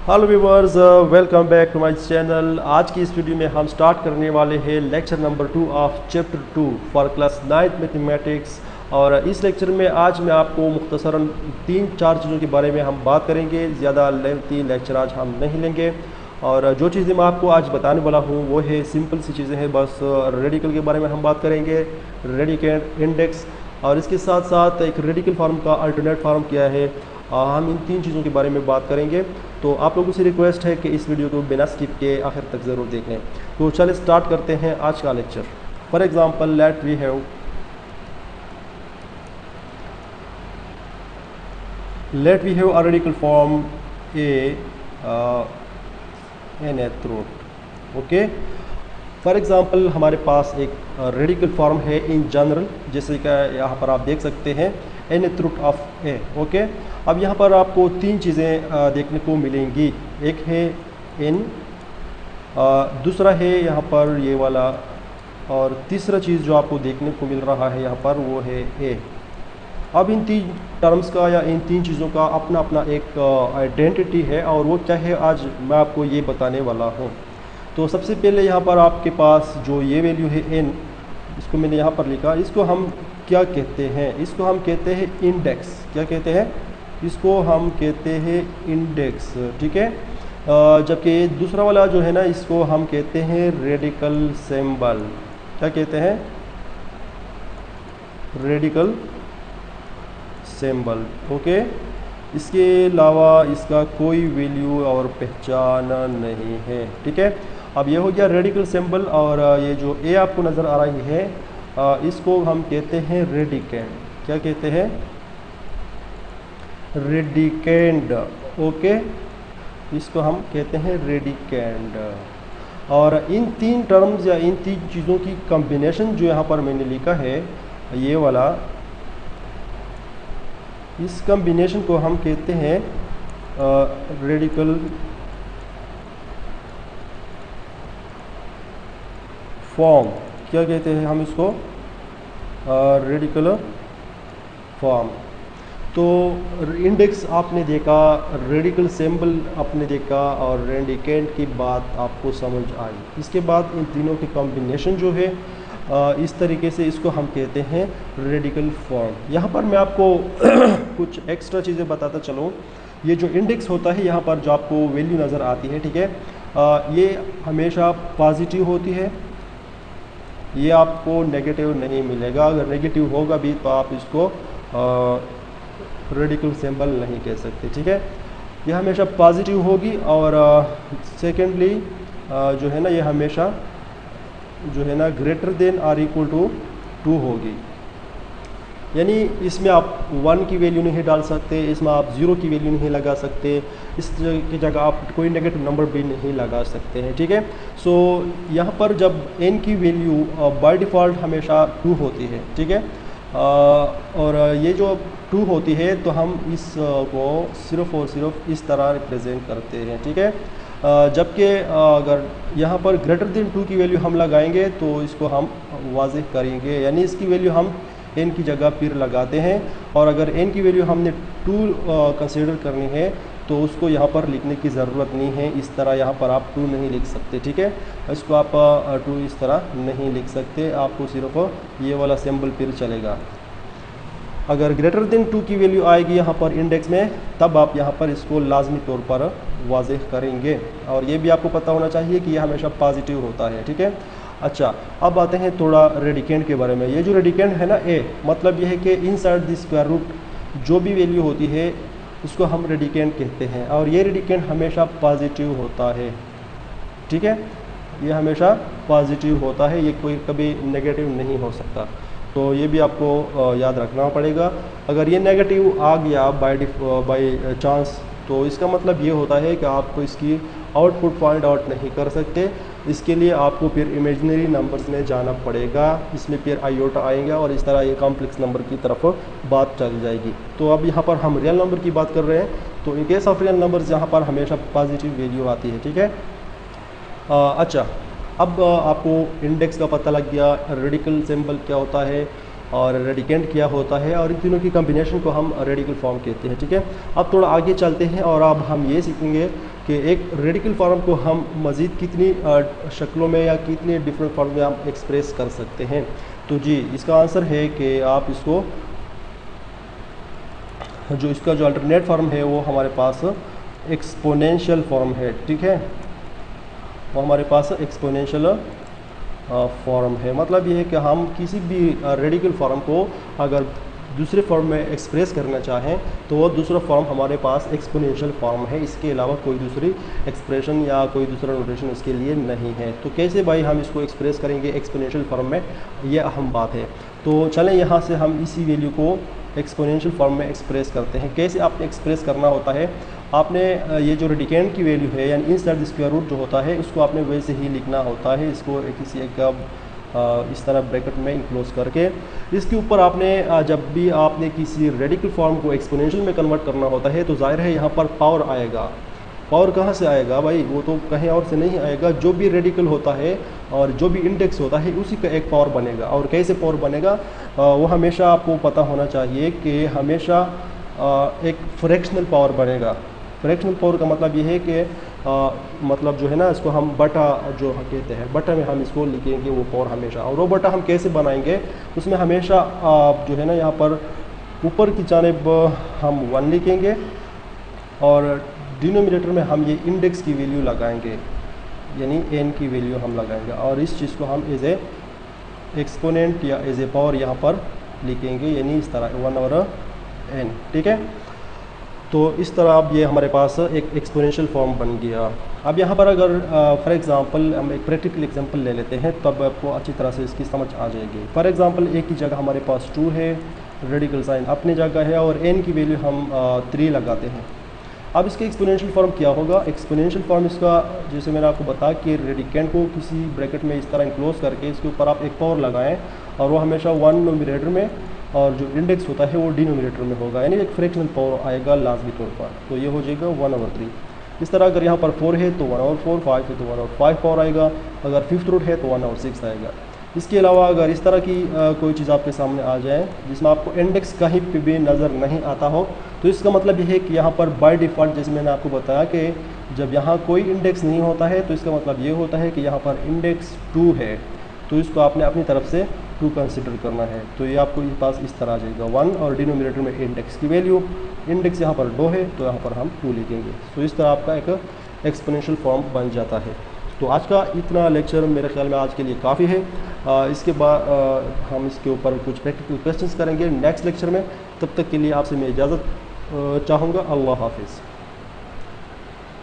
Hello viewers, welcome back to my channel. आज की इस वीडियो में हम स्टार्ट करने वाले हैं lecture number 2 of chapter 2 for class 9th mathematics. और इस लेक्चर में आज मैं आपको मुख्तसरन 3-4 चीज़ों के बारे में हम बात करेंगे। ज़्यादा लेंथी लेक्चर आज हम नहीं लेंगे। और जो चीज़ें मैं आपको आज बताने वाला हूँ वो है सिंपल सी चीज़ें हैं। बस रेडिकल के बारे में हम बात करेंगे, रेडिकेंड, इंडेक्स, और इसके साथ साथ एक रेडिकल फॉर्म का अल्टरनेट फॉर्म क्या है। हम इन 3 चीज़ों के बारे में बात करेंगे। तो आप लोगों से रिक्वेस्ट है कि इस वीडियो को बिना स्किप के आखिर तक ज़रूर देखें। तो चलिए स्टार्ट करते हैं आज का lecture. For example let we have a radical form a nth root. Okay, for example हमारे पास एक रेडिकल फॉर्म है इन जनरल, जैसे कि यहाँ पर आप देख सकते हैं nth root of a. Okay, अब यहाँ पर आपको 3 चीज़ें देखने को मिलेंगी। एक है n, दूसरा है यहाँ पर ये वाला, और तीसरा चीज़ जो आपको देखने को मिल रहा है यहाँ पर वो है a। अब इन 3 टर्म्स का या इन 3 चीज़ों का अपना अपना एक आइडेंटिटी है, और वो क्या है आज मैं आपको ये बताने वाला हूँ। तो सबसे पहले यहाँ पर आपके पास जो ये वैल्यू है n, इसको मैंने यहाँ पर लिखा, इसको हम क्या कहते हैं? इसको हम कहते हैं इंडेक्स। क्या कहते हैं? इसको हम कहते हैं इंडेक्स, ठीक है। जबकि दूसरा वाला जो है ना, इसको हम कहते हैं रेडिकल सिंबल। क्या कहते हैं? Radical symbol. ओके, इसके अलावा इसका कोई वैल्यू और पहचान नहीं है, ठीक है। अब ये हो गया रेडिकल सिंबल, और ये जो ए आपको नज़र आ रही है इसको हम कहते हैं रेडिकेंड। क्या कहते हैं? रेडिकेंड। ओके, इसको हम कहते हैं रेडिकेंड। और इन 3 टर्म्स या इन 3 चीज़ों की कॉम्बिनेशन जो यहाँ पर मैंने लिखा है, ये वाला, इस कॉम्बिनेशन को हम कहते हैं रेडिकल फॉर्म। क्या कहते हैं हम इसको? Radical form. तो इंडेक्स आपने देखा, रेडिकल सिंबल आपने देखा, और रेडिकेंड की बात आपको समझ आई। इसके बाद इन तीनों की कॉम्बिनेशन जो है इस तरीके से, इसको हम कहते हैं रेडिकल फॉर्म। यहाँ पर मैं आपको कुछ एक्स्ट्रा चीज़ें बताता चलूँ। ये जो इंडेक्स होता है, यहाँ पर जो आपको वैल्यू नज़र आती है, ठीक है, ये हमेशा पॉजिटिव होती है। ये आपको नेगेटिव नहीं मिलेगा। अगर नेगेटिव होगा भी तो आप इसको रेडिकल सिंबल नहीं कह सकते, ठीक है। ये हमेशा पॉजिटिव होगी। और सेकेंडली जो है ना, ये हमेशा जो है ना greater than or equal to 2 होगी। यानी इसमें आप 1 की वैल्यू नहीं डाल सकते, इसमें आप 0 की वैल्यू नहीं लगा सकते, इस की जगह आप कोई नेगेटिव नंबर भी नहीं लगा सकते हैं, ठीक है। सो यहाँ पर जब n की वैल्यू बाय डिफ़ॉल्ट हमेशा 2 होती है, ठीक है, और ये जो 2 होती है तो हम इस को सिर्फ़ और सिर्फ इस तरह रिप्रेजेंट करते हैं, ठीक है। जबकि अगर यहाँ पर ग्रेटर देन 2 की वैल्यू हम लगाएंगे तो इसको हम वाज़ेह करेंगे, यानी इसकी वैल्यू हम n की जगह फिर लगाते हैं। और अगर n की वैल्यू हमने 2 कंसीडर करनी है तो उसको यहाँ पर लिखने की ज़रूरत नहीं है। इस तरह यहाँ पर आप 2 नहीं लिख सकते, ठीक है। इसको आप 2 इस तरह नहीं लिख सकते, आपको सिर्फ ये वाला सिंबल फिर चलेगा। अगर ग्रेटर देन 2 की वैल्यू आएगी यहाँ पर इंडेक्स में, तब आप यहाँ पर इसको लाजमी तौर पर वाज़ेह करेंगे। और ये भी आपको पता होना चाहिए कि ये हमेशा पॉजिटिव होता है, ठीक है। अच्छा, अब आते हैं थोड़ा रेडिकेंड के बारे में। ये जो रेडिकेंड है ना, ए, मतलब ये है कि इनसाइड द स्क्वायर रूट जो भी वैल्यू होती है उसको हम रेडिकेंड कहते हैं। और ये रेडिकेंड हमेशा पॉजिटिव होता है, ठीक है। ये हमेशा पॉजिटिव होता है, ये कोई कभी नेगेटिव नहीं हो सकता। तो ये भी आपको याद रखना पड़ेगा। अगर ये नेगेटिव आ गया बाय चांस, तो इसका मतलब ये होता है कि आपको इसकी आउटपुट फाइंड आउट नहीं कर सकते। इसके लिए आपको फिर इमेजिनरी नंबर्स में जाना पड़ेगा, इसमें फिर आयोटा आएंगे और इस तरह ये कॉम्प्लेक्स नंबर की तरफ बात चल जाएगी। तो अब यहाँ पर हम रियल नंबर की बात कर रहे हैं, तो in case of real numbers यहाँ पर हमेशा पॉजिटिव वैल्यू आती है, ठीक है। अच्छा, अब आपको इंडेक्स का पता लग गया, रेडिकल सिंबल क्या होता है और रेडिकेंड क्या होता है, और इन तीनों की कॉम्बिनेशन को हम रेडिकल फॉर्म कहते हैं। ठीक है, अब थोड़ा आगे चलते हैं और अब हम ये सीखेंगे कि एक रेडिकल फॉर्म को हम मज़ीद कितनी शक्लों में या कितनी डिफरेंट फॉर्म में हम एक्सप्रेस कर सकते हैं। तो जी इसका आंसर है कि आप इसको जो इसका जो अल्टरनेट फॉर्म है वो हमारे पास एक्सपोनेंशियल फॉर्म है, ठीक है, वो हमारे पास एक्सपोनेंशियल फॉर्म है। मतलब ये है कि हम किसी भी रेडिकल फॉर्म को अगर दूसरे फॉर्म में एक्सप्रेस करना चाहें तो वो दूसरा फॉर्म हमारे पास एक्सपोनेंशियल फॉर्म है, इसके अलावा कोई दूसरी एक्सप्रेशन या कोई दूसरा नोटेशन इसके लिए नहीं है। तो कैसे भाई हम इसको एक्सप्रेस करेंगे एक्सपोनेंशियल फॉर्म में, ये अहम बात है। तो चलें यहाँ से हम इसी वैल्यू को एक्सपोनेंशियल फॉर्म में एक्सप्रेस करते हैं। कैसे आपने एक्सप्रेस करना होता है, आपने ये जो रेडिकेंड की वैल्यू है यानी इनसाइड द स्क्वायर रूट जो होता है इसको आपने वैसे ही लिखना होता है, इसको किसी एक इस तरह ब्रैकेट में इनक्लोज करके इसके ऊपर आपने जब भी आपने किसी रेडिकल फॉर्म को एक्सपोनेंशियल में कन्वर्ट करना होता है तो जाहिर है यहाँ पर पावर आएगा। पावर कहाँ से आएगा भाई, वो तो कहीं और से नहीं आएगा, जो भी रेडिकल होता है और जो भी इंडेक्स होता है उसी का एक पावर बनेगा। और कैसे पावर बनेगा वो हमेशा आपको पता होना चाहिए कि हमेशा एक फ्रैक्शनल पावर बनेगा। फ्रैक्शनल पावर का मतलब ये है कि मतलब जो है ना इसको हम बटा जो कहते हैं, बटा में हम इसको लिखेंगे वो पावर हमेशा। और वो बटा हम कैसे बनाएंगे, उसमें हमेशा जो है ना यहाँ पर ऊपर की जानिब हम 1 लिखेंगे और डिनोमिनेटर में हम ये इंडेक्स की वैल्यू लगाएंगे यानी n की वैल्यू हम लगाएंगे और इस चीज़ को हम एज ए एक्सपोनेंट या एज ए पावर यहाँ पर लिखेंगे यानी इस तरह 1/n, ठीक है। तो इस तरह अब ये हमारे पास एक एक्सपोनेंशियल फॉर्म बन गया। अब यहाँ पर अगर फॉर एग्जांपल हम एक प्रैक्टिकल एग्जांपल ले लेते हैं तब आपको अच्छी तरह से इसकी समझ आ जाएगी। फॉर एग्जांपल एक की जगह हमारे पास 2 है, रेडिकल साइन अपनी जगह है और n की वैल्यू हम 3 लगाते हैं। अब इसके एक्सपोनेंशियल फॉर्म क्या होगा, एक्सपोनेंशियल फॉर्म इसका जैसे मैंने आपको बताया कि रेडिकेंड को किसी ब्रैकेट में इस तरह इनक्लोज करके इसके ऊपर आप एक पावर लगाएं और वो हमेशा 1 नोमिनेटर में और जो इंडेक्स होता है वो डिनोमिनेटर में होगा, यानी एक फ्रैक्शनल पावर आएगा लाजमी तौर पर। तो ये हो जाएगा 1/3। इस तरह अगर यहाँ पर 4 है तो 1/4, 5 है तो 1/5 पावर आएगा, अगर 5th रूट है तो 1/6 आएगा। इसके अलावा अगर इस तरह की कोई चीज़ आपके सामने आ जाए जिसमें आपको इंडेक्स कहीं पे भी नज़र नहीं आता हो तो इसका मतलब ये है कि यहाँ पर बाय डिफ़ॉल्ट जैसे मैंने आपको बताया कि जब यहाँ कोई इंडेक्स नहीं होता है तो इसका मतलब ये होता है कि यहाँ पर इंडेक्स 2 है, तो इसको आपने अपनी तरफ से 2 कंसिडर करना है। तो ये आपको पास इस तरह आ जाएगा 1 और डिनोमिनेटर में इंडेक्स की वैल्यू, इंडेक्स यहाँ पर 2 है तो यहाँ पर हम 2 लिखेंगे। तो इस तरह आपका एक एक्सपोनेंशियल फॉर्म बन जाता है। तो आज का इतना लेक्चर मेरे ख्याल में आज के लिए काफ़ी है। इसके बाद हम इसके ऊपर कुछ प्रैक्टिकल क्वेश्चंस करेंगे नेक्स्ट लेक्चर में। तब तक के लिए आपसे मैं इजाज़त चाहूँगा। अल्लाह हाफिज़।